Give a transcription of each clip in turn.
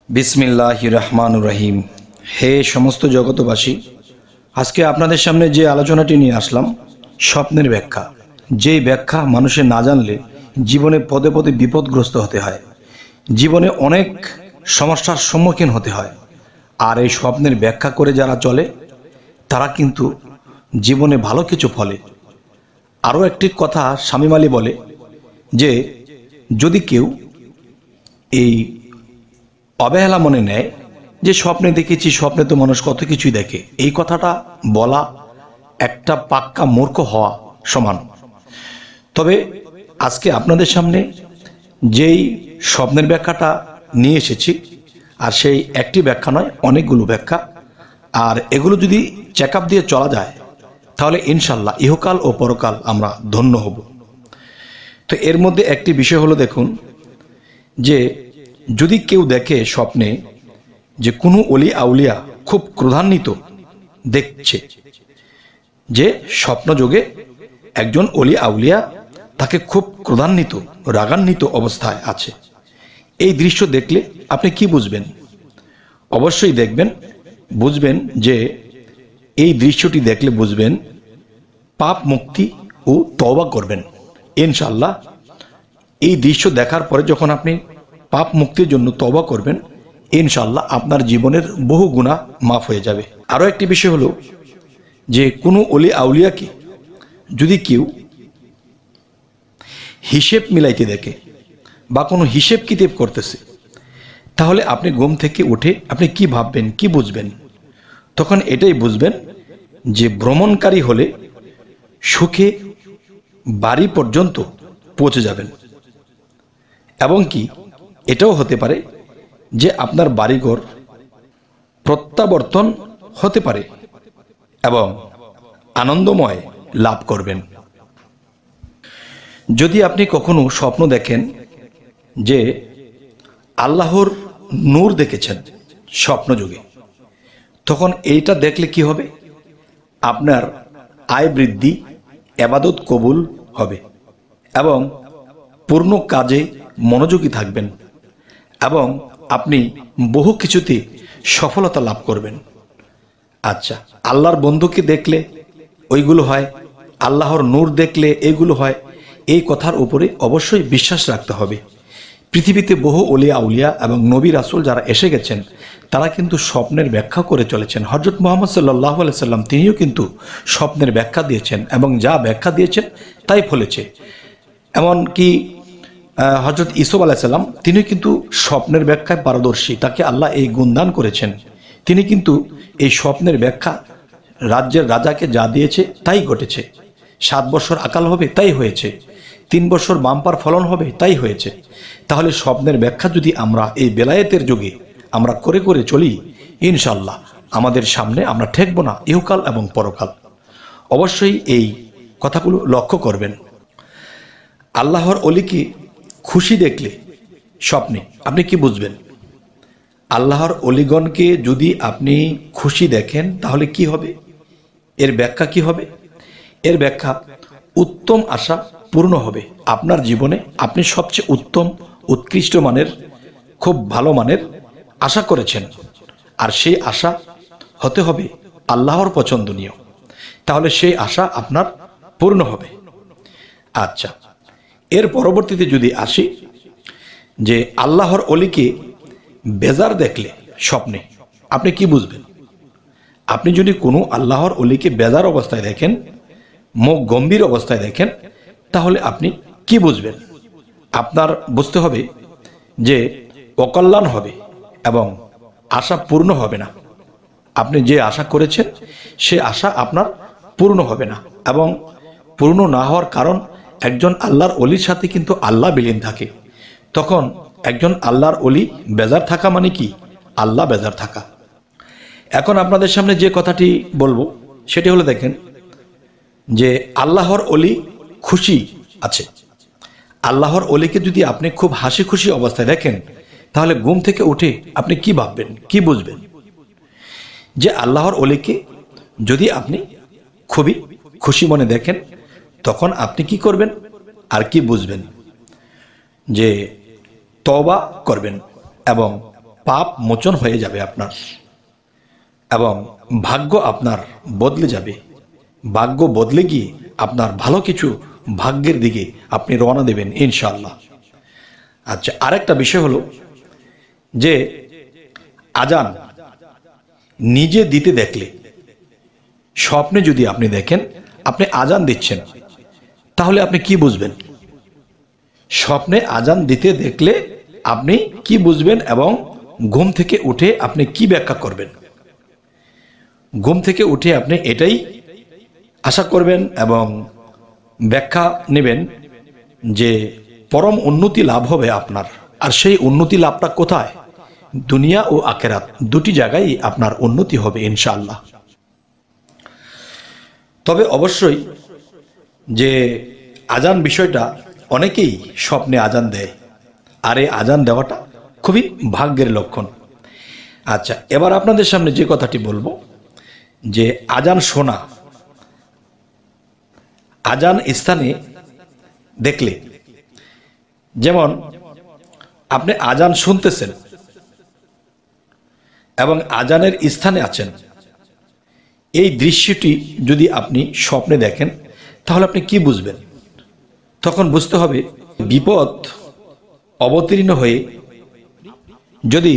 বিসমিল্লাহির রহমানুর রহিম। হে সমস্ত জগতবাসী, আজকে আপনাদের সামনে যে আলোচনাটি নিয়ে আসলাম, স্বপ্নের ব্যাখ্যা। যেই ব্যাখ্যা মানুষের না জানলে জীবনে পদে পদে বিপদগ্রস্ত হতে হয়, জীবনে অনেক সমস্যার সম্মুখীন হতে হয়। আর এই স্বপ্নের ব্যাখ্যা করে যারা চলে তারা কিন্তু জীবনে ভালো কিছু ফলে। আরও একটি কথা শামীম আলী বলে যে যদি কেউ এই অবহেলা মনে নেয় যে স্বপ্নে দেখেছি, স্বপ্নে তো মানুষ কত কিছুই দেখে, এই কথাটা বলা একটা পাক্কা মূর্খ হওয়া সমান। তবে আজকে আপনাদের সামনে যেই স্বপ্নের ব্যাখ্যাটা নিয়ে এসেছি, আর সেই একটি ব্যাখ্যা নয়, অনেকগুলো ব্যাখ্যা। আর এগুলো যদি চেক আপ দিয়ে চলা যায় তাহলে ইনশাল্লাহ ইহকাল ও পরকাল আমরা ধন্য হব। তো এর মধ্যে একটি বিষয় হলো, দেখুন যে যদি কেউ দেখে স্বপ্নে যে কোনো অলি আউলিয়া খুব ক্রোধান্বিত দেখছে, যে স্বপ্নযোগে একজন অলি আউলিয়া তাকে খুব ক্রোধান্বিত রাগান্বিত অবস্থায় আছে, এই দৃশ্য দেখলে আপনি কি বুঝবেন? অবশ্যই বুঝবেন যে এই দৃশ্যটি দেখলে বুঝবেন পাপ মুক্তি ও তওবা করবেন ইনশাআল্লাহ। এই দৃশ্য দেখার পরে যখন আপনি পাপ মুক্তির জন্য তওবা করবেন, ইনশাআল্লাহ আপনার জীবনের বহু গুনাহ মাফ হয়ে যাবে। আরও একটি বিষয় হলো যে কোনো অলি আউলিয়াকে যদি কেউ হিসেব মিলাইতে দেখে বা কোনো হিসেব কিতাব করতেছে, তাহলে আপনি ঘুম থেকে উঠে আপনি কি ভাববেন, কি বুঝবেন? তখন এটাই বুঝবেন যে ভ্রমণকারী হলে সুখে বাড়ি পর্যন্ত পৌঁছে যাবেন। এবং কি এটাও হতে পারে যে আপনার বাড়িঘর প্রত্যাবর্তন হতে পারে এবং আনন্দময় লাভ করবেন। যদি আপনি কখনো স্বপ্ন দেখেন যে আল্লাহর নূর দেখেছেন স্বপ্নযোগে, তখন এইটা দেখলে কি হবে? আপনার আয় বৃদ্ধি, ইবাদত কবুল হবে এবং পূর্ণ কাজে মনোযোগী থাকবেন এবং আপনি বহু কিছুতে সফলতা লাভ করবেন। আচ্ছা, আল্লাহর বন্ধুকে দেখলে ওইগুলো হয়, আল্লাহর নূর দেখলে এগুলো হয়, এই কথার উপরে অবশ্যই বিশ্বাস রাখতে হবে। পৃথিবীতে বহু ওলিয়া আউলিয়া এবং নবী রাসূল যারা এসে গেছেন, তারা কিন্তু স্বপ্নের ব্যাখ্যা করে চলেছেন। হযরত মুহাম্মদ সাল্লাল্লাহু আলাইহি সাল্লাম তিনিও কিন্তু স্বপ্নের ব্যাখ্যা দিয়েছেন এবং যা ব্যাখ্যা দিয়েছেন তাই ফলেছে। এমনকি হযরত ইউসুফ আলাইহিস সালাম তিনি কিন্তু স্বপ্নের ব্যাখ্যায় পারদর্শী, তাকে আল্লাহ এই গুণদান করেছেন। তিনি কিন্তু এই স্বপ্নের ব্যাখ্যা রাজ্যের রাজাকে যা দিয়েছে তাই ঘটেছে। 7 বছর আকাল হবে, তাই হয়েছে। 3 বছর বাম্পার ফলন হবে, তাই হয়েছে। তাহলে স্বপ্নের ব্যাখ্যা যদি আমরা এই বেলায়েতের যুগে আমরা করে করে চলি, ইনশাআল্লাহ আমাদের সামনে আমরা ঠেকব না ইহকাল এবং পরকাল। অবশ্যই এই কথাগুলো লক্ষ্য করবেন। আল্লাহর অলিকে খুশি দেখলে স্বপ্নে আপনি কি বুঝবেন? আল্লাহর অলিগণকে যদি আপনি খুশি দেখেন তাহলে কি হবে? এর ব্যাখ্যা কি হবে? এর ব্যাখ্যা উত্তম আশা পূর্ণ হবে আপনার জীবনে। আপনি সবচেয়ে উত্তম উৎকৃষ্ট মানের, খুব ভালো মানের আশা করেছেন, আর সেই আশা হতে হবে আল্লাহর পছন্দনীয়, তাহলে সেই আশা আপনার পূর্ণ হবে। আচ্ছা, এর পরবর্তীতে যদি আসি যে আল্লাহর অলিকে বেজার দেখলে স্বপ্নে আপনি কি বুঝবেন? আপনি যদি কোনো আল্লাহর অলিকে বেজার অবস্থায় দেখেন, মুখ গম্ভীর অবস্থায় দেখেন, তাহলে আপনি কি বুঝবেন? আপনার বুঝতে হবে যে অকল্যাণ হবে এবং আশা পূর্ণ হবে না। আপনি যে আশা করেছেন সে আশা আপনার পূর্ণ হবে না, এবং পূর্ণ না হওয়ার কারণ একজন আল্লাহর অলির সাথে কিন্তু আল্লাহ বিলীন থাকে। তখন একজন আল্লাহর অলি বেজার থাকা মানে কি? আল্লাহ বেজার থাকা। এখন আপনাদের সামনে যে কথাটি বলবো সেটি হলো, দেখেন যে আল্লাহর অলি খুশি আছে। আল্লাহর অলিকে যদি আপনি খুব হাসি খুশি অবস্থায় দেখেন, তাহলে ঘুম থেকে উঠে আপনি কি ভাববেন, কি বুঝবেন? যে আল্লাহর অলিকে যদি আপনি খুবই খুশি মনে দেখেন, তখন আপনি কি করবেন আর কি বুঝবেন? যে তওবা করবেন এবং পাপ মোচন হয়ে যাবে আপনার, এবং ভাগ্য আপনার বদলে যাবে। ভাগ্য বদলে গিয়ে আপনার ভালো কিছু ভাগ্যের দিকে আপনি রওনা দেবেন ইনশাআল্লাহ। আচ্ছা, আরেকটা বিষয় হলো যে আজান নিজে দিতে দেখলে, স্বপ্নে যদি আপনি দেখেন আপনি আজান দিচ্ছেন, তাহলে আপনি কি বুঝবেন? স্বপ্নে আজান দিতে দেখলে আপনি কি বুঝবেন এবং ঘুম থেকে উঠে আপনি কি ব্যাখ্যা করবেন? ঘুম থেকে উঠে আপনি এটাই আশা করবেন এবং ব্যাখ্যা নেবেন যে পরম উন্নতি লাভ হবে আপনার। আর সেই উন্নতি লাভটা কোথায়? দুনিয়া ও আখিরাত দুটি জায়গায় আপনার উন্নতি হবে ইনশাআল্লাহ। তবে অবশ্যই যে আজান বিষয়টা, অনেকেই স্বপ্নে আজান দেয়, আর এই আজান দেওয়াটা খুবই ভাগ্যের লক্ষণ। আচ্ছা, এবার আপনাদের সামনে যে কথাটি বলবো যে আজান শোনা, আজান স্থানে দেখলে, যেমন আপনি আজান শুনতেছেন এবং আজানের স্থানে আছেন, এই দৃশ্যটি যদি আপনি স্বপ্নে দেখেন তাহলে আপনি কি বুঝবেন? তখন বুঝতে হবে বিপদ অবতীর্ণ হয়ে যদি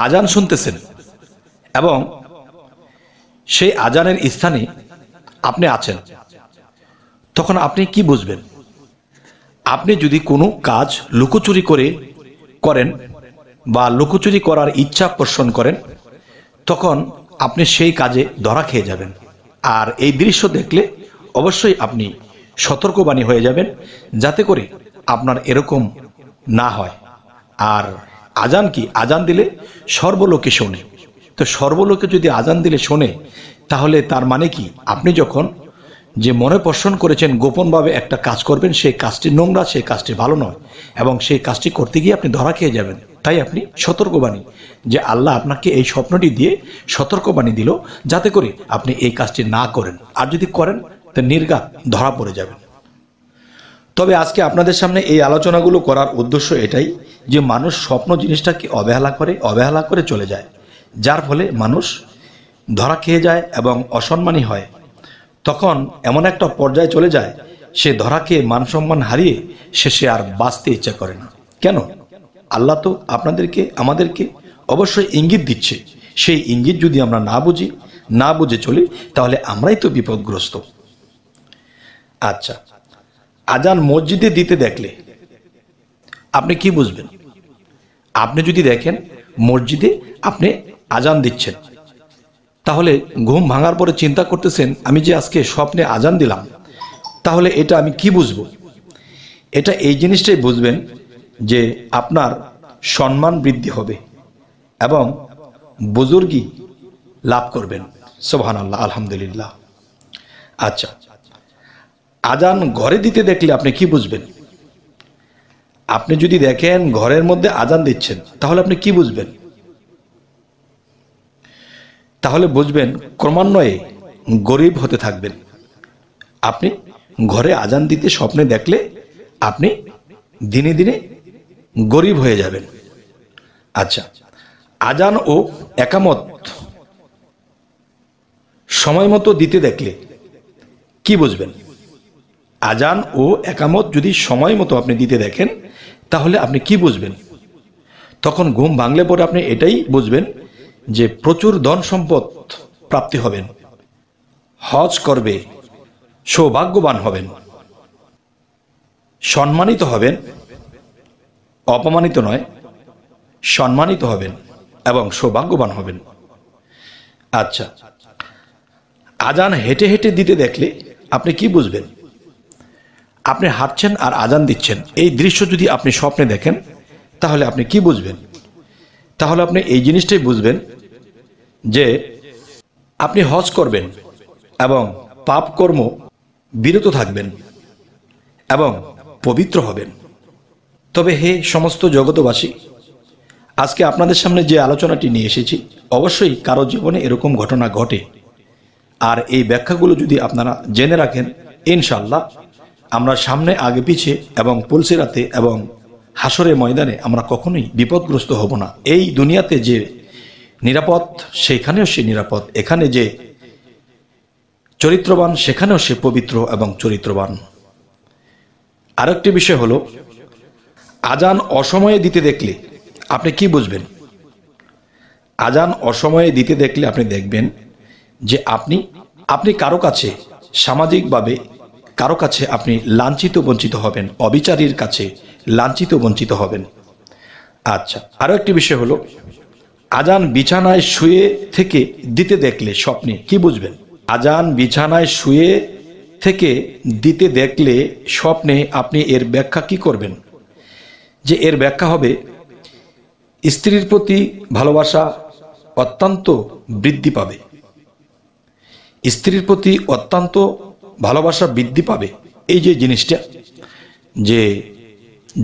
আজান শুনতেছেন এবং সেই আজানের স্থানে আপনি আছেন, তখন আপনি কি বুঝবেন? আপনি যদি কোনো কাজ লুকোচুরি করেন বা লুকোচুরি করার ইচ্ছা পোষণ করেন, তখন আপনি সেই কাজে ধরা খেয়ে যাবেন। আর এই দৃশ্য দেখলে অবশ্যই আপনি সতর্কবাণী হয়ে যাবেন, যাতে করে আপনার এরকম না হয়। আর আজান কি? আজান দিলে সর্বলোকে শোনে। তো সর্বলোকে যদি আজান দিলে শোনে, তাহলে তার মানে কি? আপনি যখন যে মনে পোষণ করেছেন গোপনভাবে একটা কাজ করবেন, সেই কাজটি নোংরা, সেই কাজটি ভালো নয়, এবং সেই কাজটি করতে গিয়ে আপনি ধরা খেয়ে যাবেন। তাই আপনি সতর্কবাণী, যে আল্লাহ আপনাকে এই স্বপ্নটি দিয়ে সতর্কবাণী দিল, যাতে করে আপনি এই কাজটি না করেন। আর যদি করেন তো নির্ঘাত ধরা পড়ে যাবেন। তবে আজকে আপনাদের সামনে এই আলোচনাগুলো করার উদ্দেশ্য এটাই যে মানুষ স্বপ্ন জিনিসটাকে অবহেলা করে চলে যায়, যার ফলে মানুষ ধরা খেয়ে যায় এবং অসম্মানী হয়। তখন এমন একটা পর্যায়ে চলে যায়, সে ধরা খেয়ে মান সম্মান হারিয়ে শেষে আর বাঁচতে ইচ্ছা করে না। কেন? আল্লাহ তো আমাদেরকে অবশ্যই ইঙ্গিত দিচ্ছে। সেই ইঙ্গিত যদি আমরা না বুঝে চলি, তাহলে আমরাই তো বিপদগ্রস্ত। আচ্ছা, আজান মসজিদে দিতে দেখলে আপনি কি বুঝবেন? আপনি যদি দেখেন মসজিদে আপনি আজান দিচ্ছেন, তাহলে ঘুম ভাঙার পরে চিন্তা করতেছেন, আমি যে আজকে স্বপ্নে আজান দিলাম, তাহলে এটা আমি কি বুঝবো? এটা এই জিনিসটাই বুঝবেন যে আপনার সম্মান বৃদ্ধি হবে এবং বুজুর্গি লাভ করবেন। সুবহানাল্লাহ, আলহামদুলিল্লাহ। আচ্ছা, আজান ঘরে দিতে দেখলে আপনি কি বুঝবেন? আপনি যদি দেখেন ঘরের মধ্যে আজান দিচ্ছেন, তাহলে আপনি কি বুঝবেন? তাহলে বুঝবেন ক্রমান্বয়ে গরিব হতে থাকবেন। আপনি ঘরে আজান দিতে স্বপ্নে দেখলে আপনি দিনে দিনে গরিব হয়ে যাবেন। আচ্ছা, আজান ও একামত সময় মতো দিতে দেখলে কি বুঝবেন? আজান ও একামত যদি সময় মতো আপনি দিতে দেখেন, তাহলে আপনি কি বুঝবেন? তখন ঘুম ভাঙলে পরে আপনি এটাই বুঝবেন যে প্রচুর ধন সম্পদ প্রাপ্তি হবেন, হজ করবে, সৌভাগ্যবান হবেন, সম্মানিত হবেন, অপমানিত নয়, সম্মানিত হবেন এবং সৌভাগ্যবান হবেন। আচ্ছা, আজান হেঁটে হেঁটে দিতে দেখলে আপনি কি বুঝবেন? আপনি হাঁটছেন আর আজান দিচ্ছেন, এই দৃশ্য যদি আপনি স্বপ্নে দেখেন, তাহলে আপনি কি বুঝবেন? তাহলে আপনি এই জিনিসটাই বুঝবেন যে আপনি হজ করবেন এবং পাপ কর্ম বিরত থাকবেন এবং পবিত্র হবেন। তবে হে সমস্ত জগতবাসী, আজকে আপনাদের সামনে যে আলোচনাটি নিয়ে এসেছি, অবশ্যই কারো জীবনে এরকম ঘটনা ঘটে, আর এই ব্যাখ্যাগুলো যদি আপনারা জেনে রাখেন, ইনশাআল্লাহ আমরা সামনে আগে পিছে এবং পুলসিরাতে এবং হাসরের ময়দানে আমরা কখনোই বিপদগ্রস্ত হব না। এই দুনিয়াতে যে নিরাপদ সেখানেও সে নিরাপদ, এখানে যে চরিত্রবান সেখানেও সে পবিত্র এবং চরিত্রবান। আরেকটি বিষয় হলো, আজান অসময়ে দিতে দেখলে আপনি কি বুঝবেন? আজান অসময়ে দিতে দেখলে আপনি দেখবেন যে আপনি কারো কাছে সামাজিকভাবে কারো কাছে আপনি লাঞ্ছিত বঞ্চিত হবেন, অবিচারীর কাছে লাঞ্ছিত বঞ্চিত হবেন। আচ্ছা, আরো একটি বিষয় হলো, আজান বিছানায় শুয়ে থেকে দিতে দেখলে স্বপ্নে কি বুঝবেন? আজান বিছানায় শুয়ে থেকে দিতে দেখলে স্বপ্নে আপনি এর ব্যাখ্যা কি করবেন? যে এর ব্যাখ্যা হবে, স্ত্রীর প্রতি ভালোবাসা অত্যন্ত বৃদ্ধি পাবে, স্ত্রীর প্রতি অত্যন্ত ভালোবাসা বৃদ্ধি পাবে। এই যে জিনিসটা, যে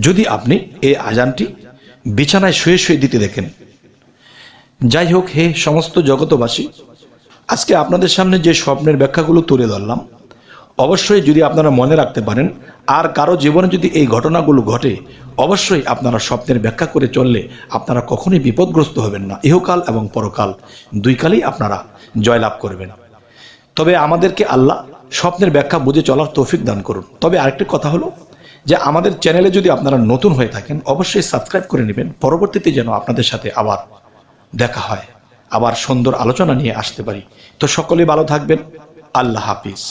যদি আপনি এই আজানটি বিছানায় শুয়ে শুয়ে দিতে দেখেন। যাই হোক, হে সমস্ত জগতবাসী, আজকে আপনাদের সামনে যে স্বপ্নের ব্যাখ্যাগুলো তুলে ধরলাম, অবশ্যই যদি আপনারা মনে রাখতে পারেন, আর কারো জীবনে যদি এই ঘটনাগুলো ঘটে, অবশ্যই আপনারা স্বপ্নের ব্যাখ্যা করে চললে আপনারা কখনোই বিপদগ্রস্ত হবেন না। ইহকাল এবং পরকাল দুই কালেই আপনারা জয়লাভ করবেন। তবে আমাদেরকে আল্লাহ স্বপ্নের ব্যাখ্যা বুঝে চলার তৌফিক দান করুন। তবে আরেকটি কথা হলো যে আমাদের চ্যানেলে যদি আপনারা নতুন হয়ে থাকেন, অবশ্যই সাবস্ক্রাইব করে নেবেন, পরবর্তীতে যেন আপনাদের সাথে আবার দেখা হয়, আবার সুন্দর আলোচনা নিয়ে আসতে পারি। তো সকলেই ভালো থাকবেন। আল্লাহ হাফিজ।